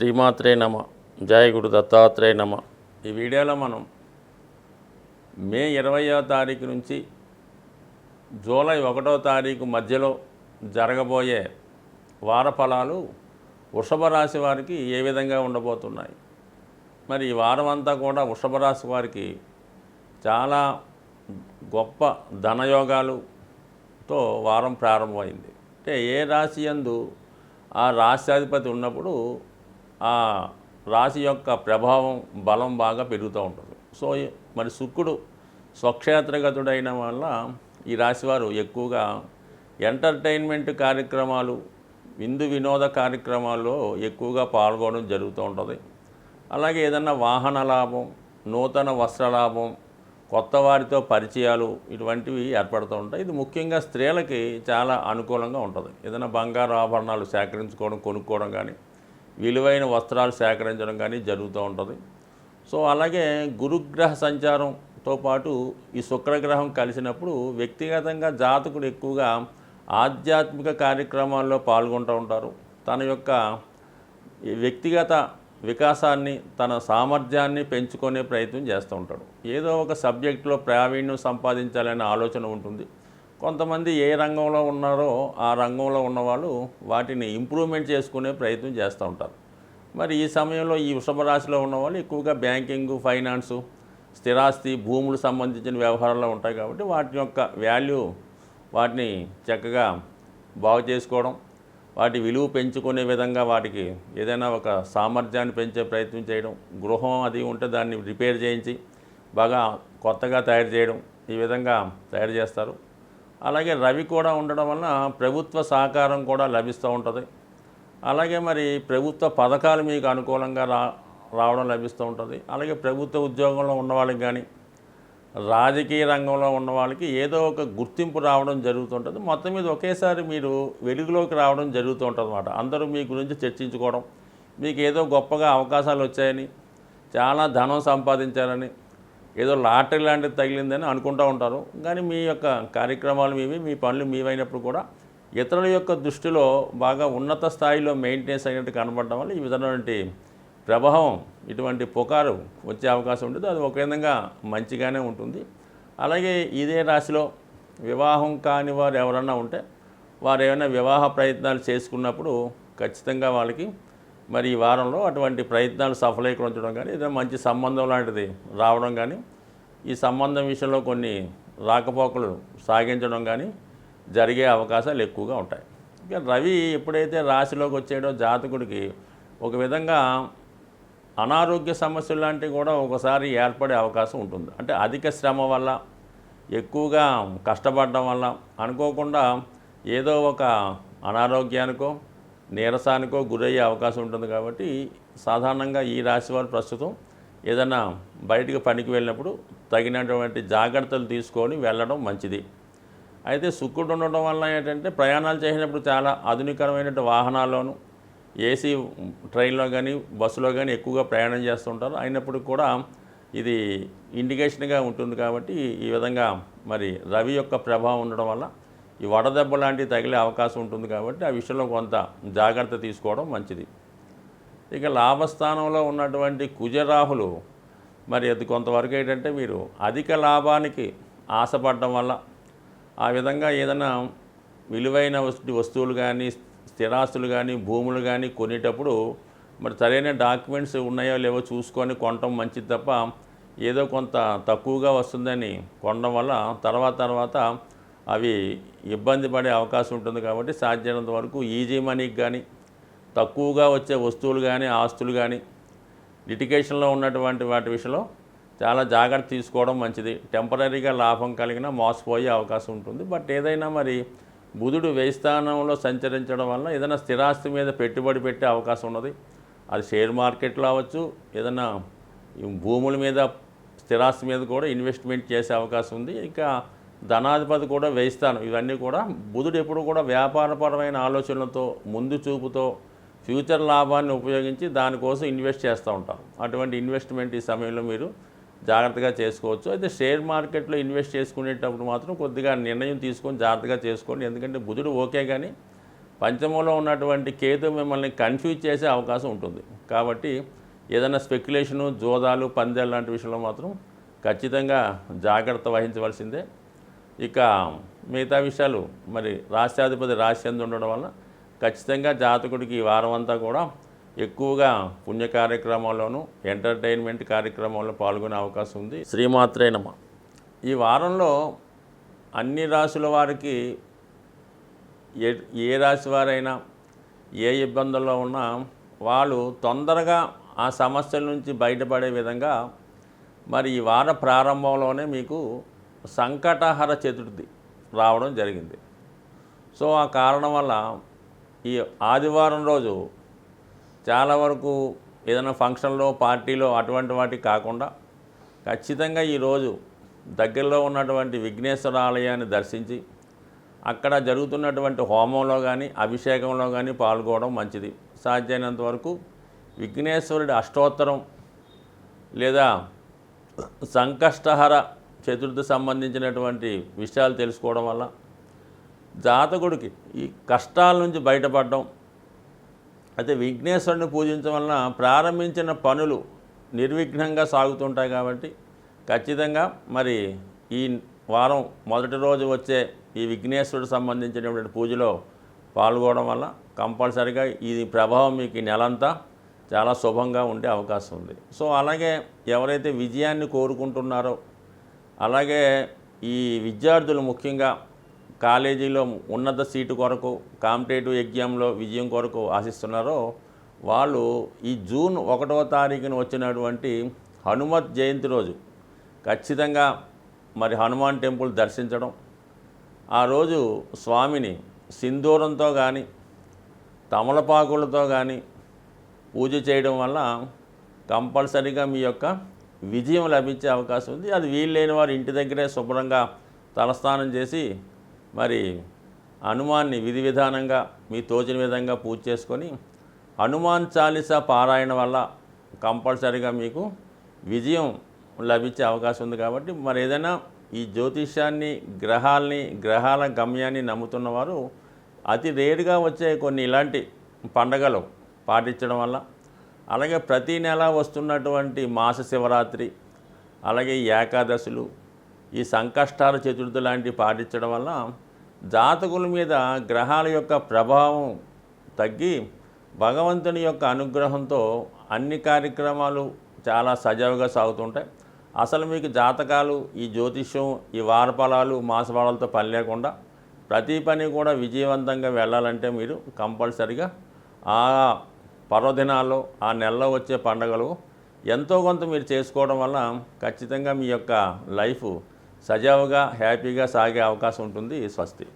శ్రీమాత్రే నమ. జయ గురు దత్తాత్రేయ నమ. ఈ వీడియోలో మనం మే 20వ తారీఖు నుంచి జూలై 1వ తారీఖు మధ్యలో జరగబోయే వార ఫలాలు వృషభ రాశి వారికి ఏ విధంగా ఉండబోతున్నాయి. మరి ఈ వారం అంతా కూడా వృషభ రాశి వారికి చాలా గొప్ప ధనయోగాలుతో వారం ప్రారంభమైంది. అంటే ఏ రాశి యందు ఆ రాశ్యాధిపతి ఉన్నప్పుడు ఆ రాశి యొక్క ప్రభావం బలం బాగా పెరుగుతూ ఉంటుంది. సో మరి శుక్రుడు స్వక్షేత్రగతుడైన వల్ల ఈ రాశివారు ఎక్కువగా ఎంటర్టైన్మెంట్ కార్యక్రమాలు, విందు వినోద కార్యక్రమాల్లో ఎక్కువగా పాల్గొనడం జరుగుతూ ఉంటుంది. అలాగే ఏదన్నా వాహన లాభం, నూతన వస్త్ర లాభం, కొత్త వారితో పరిచయాలు ఇటువంటివి ఏర్పడుతూ ఉంటాయి. ఇది ముఖ్యంగా స్త్రీలకి చాలా అనుకూలంగా ఉంటుంది. ఏదైనా బంగారు ఆభరణాలు సేకరించుకోవడం, కొనుక్కోవడం కానీ, విలువైన వస్త్రాలు సేకరించడం కానీ జరుగుతూ ఉంటుంది. సో అలాగే గురుగ్రహ సంచారంతో పాటు ఈ శుక్రగ్రహం కలిసినప్పుడు వ్యక్తిగతంగా జాతకుడు ఎక్కువగా ఆధ్యాత్మిక కార్యక్రమాల్లో పాల్గొంటూ ఉంటారు. తన యొక్క వ్యక్తిగత వికాసాన్ని, తన సామర్థ్యాన్ని పెంచుకునే ప్రయత్నం చేస్తూ ఉంటాడు. ఏదో ఒక సబ్జెక్టులో ప్రావీణ్యం సంపాదించాలనే ఆలోచన ఉంటుంది. కొంతమంది ఏ రంగంలో ఉన్నారో ఆ రంగంలో ఉన్నవాళ్ళు వాటిని ఇంప్రూవ్మెంట్ చేసుకునే ప్రయత్నం చేస్తూ ఉంటారు. మరి ఈ సమయంలో ఈ వృషభ రాశిలో ఉన్నవాళ్ళు ఎక్కువగా బ్యాంకింగు, ఫైనాన్సు, స్థిరాస్తి, భూములు సంబంధించిన వ్యవహారాల్లో ఉంటాయి. కాబట్టి వాటి యొక్క వాల్యూ, వాటిని చక్కగా బాగు చేసుకోవడం, వాటి విలువ పెంచుకునే విధంగా వాటికి ఏదైనా ఒక సామర్థ్యాన్ని పెంచే ప్రయత్నం చేయడం, గృహం అది ఉంటే దాన్ని రిపేర్ చేయించి బాగా కొత్తగా తయారు చేయడం, ఈ విధంగా తయారు చేస్తారు. అలాగే రవి కూడా ఉండడం వలన ప్రభుత్వ సహకారం కూడా లభిస్తూ ఉంటుంది. అలాగే మరి ప్రభుత్వ పథకాలు మీకు అనుకూలంగా రావడం లభిస్తూ ఉంటుంది. అలాగే ప్రభుత్వ ఉద్యోగంలో ఉన్నవాళ్ళకి కానీ, రాజకీయ రంగంలో ఉన్న వాళ్ళకి ఏదో ఒక గుర్తింపు రావడం జరుగుతుంటుంది. మొత్తం మీద ఒకేసారి మీరు వెలుగులోకి రావడం జరుగుతూ ఉంటుంది అన్నమాట. అందరూ మీ గురించి చర్చించుకోవడం, మీకు ఏదో గొప్పగా అవకాశాలు వచ్చాయని, చాలా ధనం సంపాదించారని, ఏదో లాటరీ లాంటిది తగిలిందని అనుకుంటూ ఉంటారు. కానీ మీ యొక్క కార్యక్రమాలు మీవి, మీ పనులు మీవైనప్పుడు కూడా ఇతరుల యొక్క దృష్టిలో బాగా ఉన్నత స్థాయిలో మెయింటెనెన్స్ అయినట్టు కనబడడం వల్ల ఈ విధమైనటువంటి ప్రభావం, ఇటువంటి పుకారు వచ్చే అవకాశం ఉంటుంది. అది ఒక విధంగా మంచిగానే ఉంటుంది. అలాగే ఇదే రాశిలో వివాహం కాని వారు ఎవరన్నా ఉంటే వారు ఏమైనా వివాహ ప్రయత్నాలు చేసుకున్నప్పుడు ఖచ్చితంగా వాళ్ళకి మరి ఈ వారంలో అటువంటి ప్రయత్నాలు సఫలీకరించడం కానీ, ఏదైనా మంచి సంబంధం లాంటిది రావడం కానీ, ఈ సంబంధం విషయంలో కొన్ని రాకపోకలు సాగించడం కానీ జరిగే అవకాశాలు ఎక్కువగా ఉంటాయి. ఇక రవి ఎప్పుడైతే రాశిలోకి వచ్చాడో జాతకుడికి ఒక విధంగా అనారోగ్య సమస్యలు లాంటివి కూడా ఒకసారి ఏర్పడే అవకాశం ఉంటుంది. అంటే అధిక శ్రమ వల్ల, ఎక్కువగా కష్టపడడం వల్ల అనుకోకుండా ఏదో ఒక అనారోగ్యానికో, నీరసానికో గురయ్యే అవకాశం ఉంటుంది. కాబట్టి సాధారణంగా ఈ రాశి వారు ప్రస్తుతం ఏదైనా బయటికి పనికి వెళ్ళినప్పుడు తగినటువంటి జాగ్రత్తలు తీసుకొని వెళ్ళడం మంచిది. అయితే శుక్రుడు ఉండడం వల్ల ఏంటంటే ప్రయాణాలు చేసినప్పుడు చాలా ఆధునికరమైన వాహనాల్లోనూ, ఏసీ ట్రైన్లో కానీ, బస్సులో కానీ ఎక్కువగా ప్రయాణం చేస్తుంటారు. అయినప్పటికీ కూడా ఇది ఇండికేషన్గా ఉంటుంది. కాబట్టి ఈ విధంగా మరి రవి యొక్క ప్రభావం ఉండడం వల్ల ఈ వడదెబ్బ లాంటివి తగిలే అవకాశం ఉంటుంది. కాబట్టి ఆ విషయంలో కొంత జాగ్రత్త తీసుకోవడం మంచిది. ఇక లాభస్థానంలో ఉన్నటువంటి కుజరాహులు మరి అది కొంతవరకు ఏంటంటే మీరు అధిక లాభానికి ఆశపడడం వల్ల, ఆ విధంగా ఏదైనా విలువైన వస్తువులు కానీ, స్థిరాస్తులు కానీ, భూములు కానీ కొనేటప్పుడు మరి సరైన డాక్యుమెంట్స్ ఉన్నాయో లేవో చూసుకొని కొనడం మంచిది తప్ప ఏదో కొంత తక్కువగా వస్తుందని కొనడం వల్ల తర్వాత అవి ఇబ్బంది పడే అవకాశం ఉంటుంది. కాబట్టి సాధ్యమైనంత వరకు ఈజీ మనీకి కానీ, తక్కువగా వచ్చే వస్తువులు కానీ, ఆస్తులు కానీ, లిటిగేషన్లో ఉన్నటువంటి వాటి విషయంలో చాలా జాగ్రత్త తీసుకోవడం మంచిది. టెంపరీగా లాభం కలిగిన మోసపోయే అవకాశం ఉంటుంది. బట్ ఏదైనా మరి బుధుడు వ్యయ స్థానంలో సంచరించడం వల్ల ఏదైనా స్థిరాస్తి మీద పెట్టుబడి పెట్టే అవకాశం ఉన్నది. అది షేర్ మార్కెట్లో అవ్వచ్చు, ఏదైనా భూముల మీద, స్థిరాస్తి మీద కూడా ఇన్వెస్ట్మెంట్ చేసే అవకాశం ఉంది. ఇక ధనాధిపతి కూడా వ్యయ స్థానం. ఇవన్నీ కూడా బుధుడు ఎప్పుడు కూడా వ్యాపారపరమైన ఆలోచనలతో, ముందు చూపుతో ఫ్యూచర్ లాభాన్ని ఉపయోగించి దానికోసం ఇన్వెస్ట్ చేస్తూ ఉంటారు. అటువంటి ఇన్వెస్ట్మెంట్ ఈ సమయంలో మీరు జాగ్రత్తగా చేసుకోవచ్చు. అయితే షేర్ మార్కెట్లో ఇన్వెస్ట్ చేసుకునేటప్పుడు మాత్రం కొద్దిగా నిర్ణయం తీసుకొని జాగ్రత్తగా చేసుకోండి. ఎందుకంటే బుధుడు ఓకే కానీ పంచమంలో ఉన్నటువంటి కేతు మిమ్మల్ని కన్ఫ్యూజ్ చేసే అవకాశం ఉంటుంది. కాబట్టి ఏదైనా స్పెక్యులేషను, జోదాలు, పందేలు లాంటి విషయంలో మాత్రం ఖచ్చితంగా జాగ్రత్త వహించవలసిందే. ఇక మిగతా విషయాలు మరి రాష్ట్రాధిపతి రాశి ఉండడం వల్ల ఖచ్చితంగా జాతకుడికి ఈ వారం అంతా కూడా ఎక్కువగా పుణ్య కార్యక్రమాల్లోనూ ఎంటర్టైన్మెంట్ కార్యక్రమాల్లో పాల్గొనే అవకాశం ఉంది. శ్రీమాత్రే నమః. ఈ వారంలో అన్ని రాశుల వారికి ఏ రాశి వారైనా ఏ ఇబ్బందుల్లో ఉన్నా వాళ్ళు తొందరగా ఆ సమస్యల నుంచి బయటపడే విధంగా మరి ఈ వార ప్రారంభంలోనే మీకు సంకటహర చతుర్థి రావడం జరిగింది. సో ఆ కారణం వల్ల ఈ ఆదివారం రోజు చాలా వరకు ఏదైనా ఫంక్షన్లో, పార్టీలో అటువంటి వాటికి కాకుండా ఖచ్చితంగా ఈరోజు దగ్గరలో ఉన్నటువంటి విఘ్నేశ్వర ఆలయాన్ని దర్శించి అక్కడ జరుగుతున్నటువంటి హోమంలో కానీ అభిషేకంలో కానీ పాల్గొనడం మంచిది. సాధ్యమైనంత వరకు విఘ్నేశ్వరుడి అష్టోత్తరం లేదా సంకష్టహర చతుర్థి సంబంధించినటువంటి విషయాలు తెలుసుకోవడం వల్ల జాతకుడికి ఈ కష్టాల నుంచి బయటపడడం, అయితే విఘ్నేశ్వరుని పూజించడం వలన ప్రారంభించిన పనులు నిర్విఘ్నంగా సాగుతుంటాయి. కాబట్టి ఖచ్చితంగా మరి ఈ వారం మొదటి రోజు వచ్చే ఈ విఘ్నేశ్వరుడు సంబంధించినటువంటి పూజలో పాల్గొనడం వల్ల కంపల్సరిగా ఈ ప్రభావం మీకు ఈ నెలంతా చాలా శుభంగా ఉండే అవకాశం ఉంది. సో అలాగే ఎవరైతే విజయాన్ని కోరుకుంటున్నారో, అలాగే ఈ విద్యార్థులు ముఖ్యంగా కాలేజీలో ఉన్నత సీటు కొరకు, కాంపిటేటివ్ ఎగ్జామ్లో విజయం కొరకు ఆశిస్తున్నారో వాళ్ళు ఈ జూన్ 1వ తారీఖున వచ్చినటువంటి హనుమత్ జయంతి రోజు ఖచ్చితంగా మరి హనుమాన్ టెంపుల్ దర్శించడం, ఆ రోజు స్వామిని సింధూరంతో కానీ తమలపాకులతో కానీ పూజ చేయడం వల్ల కంపల్సరీగా మీ యొక్క విజయం లభించే అవకాశం ఉంది. అది వీల్లేని వారు ఇంటి దగ్గరే శుభ్రంగా తలస్నానం చేసి మరి హనుమాన్ని విధి విధానంగా మీ తోచిన విధంగా పూజ చేసుకొని హనుమాన్ చాలీసా పారాయణ వల్ల కంపల్సరీగా మీకు విజయం లభించే అవకాశం ఉంది. కాబట్టి మరి ఏదైనా ఈ జ్యోతిష్యాన్ని, గ్రహాల గమ్యాన్ని నమ్ముతున్నవారు అతి రేరుగా వచ్చే కొన్ని ఇలాంటి పండగలు పాటించడం వల్ల, అలాగే ప్రతీ నెల వస్తున్నటువంటి మాస శివరాత్రి, అలాగే ఈ ఏకాదశులు, ఈ సంకష్టాల చతుర్థి లాంటివి పాటించడం వల్ల జాతకుల మీద గ్రహాల యొక్క ప్రభావం తగ్గి భగవంతుని యొక్క అనుగ్రహంతో అన్ని కార్యక్రమాలు చాలా సజావుగా సాగుతుంటాయి. అసలు మీకు జాతకాలు, ఈ జ్యోతిష్యం, ఈ వారఫలాలు, మాసఫలాలతో పని లేకుండా ప్రతి పని కూడా విజయవంతంగా వెళ్ళాలంటే మీరు కంపల్సరిగా ఆ పర్వదినాల్లో, ఆ నెలలో వచ్చే పండుగలు ఎంతో కొంత మీరు చేసుకోవడం వల్ల ఖచ్చితంగా మీ యొక్క లైఫ్ సజావుగా, హ్యాపీగా సాగే అవకాశం ఉంటుంది. స్వస్తి.